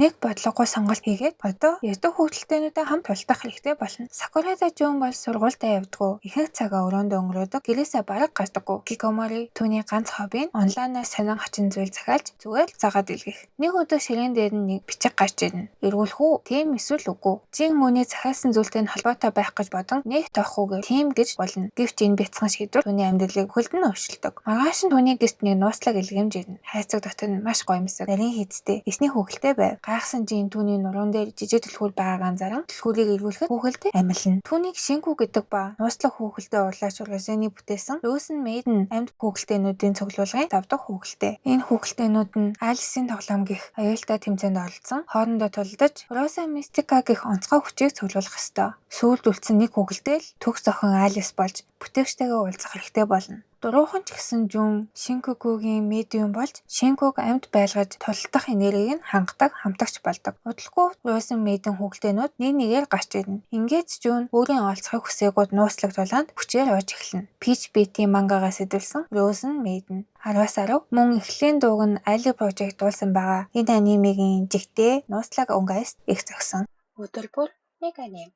Нэг бодлогогүй сонголт хийгээд одоо ядаг хүүхдэлтэйнүүдээ хамт тулдах хэрэгтэй болно. Сакурада Жун бол сургуультай явдаггүй. Ихэнх цагаа өрөөндөө өнгөрөөдөг. Гэрээсээ бараг гардаггүй. Кикомори түүний ганц хобби нь онлайнаар сонин хачин зүйл захиалж зүгээр л цагаад илгээх. Нэг өдөр ширээн дээр нь нэг бичиг гарч ирнэ. Эргүүлэх үү? Тийм эсвэл үгүй. Жин мөний захиалсан зүйлтэй нь холбоотой байх гэж бодон нэг тоохгүй тийм гэж болно. Гэвч энэ бяцхан шийдвэр түүний амьдралыг хөлдөн өвчлөдөг. Маргааш нь түүний гэрт нэг нууцлаг илгээмж ирнэ. Хайцаг дотор нь маш гоё юмсаг. Нарийн хийцтэй. Эсний хүүхэлтэй байв. Гайхсан Жин түүний нуруунд дээр жижиг түлхүүр байгаагаа заран түлхүүрийг эргүүлэхэд хүүхэлтэй амилна. Түүнийг Шинку гэдэг ба нууцлаг хүүхэлтэй урлаач Розены бүтээсэн Роуз Мэйдэн амьд хүүхэлтэйнүүдийн цуглуулгын 5 дахь хүүхэлтэй. Энэ хүүхэлтэйнүүд нь Алисийн тоглоом гэх аюултай тэмцээнд оролцсон. Хоорондоо тулдаж Роза Мистика гэх онцгой хүчийг цуглуулах ёстой. Сүүлд үлдсэн нэг хүүхэлтэй л төгс охин Алис болж бүтээгчтэйгээ уулзах хэрэгтэй болно. Дуруухан ч гэсэн Жун Шинкукугийн медиум болж Шинкуг амьд байлгаж тулдах энергийг нь хангадаг хамтагч болдог. Удалгүй Розен Мэйдэн хүүхэлтэйнүүд нэг нэгээр гарч ирнэ. Ингээд Жун өөрийн олцохыг хүсээгүүд нууцлаг тулаанд хүчээр ууж эхэлнэ. Peach Betty мангагаас сэдвэлсэн Розен Мэйдэн 10-10 мөн эхлэлийн дууг нь Ali Project дуулсан байгаа. Энэ анимегийн жигтэй нууцлаг өнгөст их зогсон. Өдөр бүр нэг аним.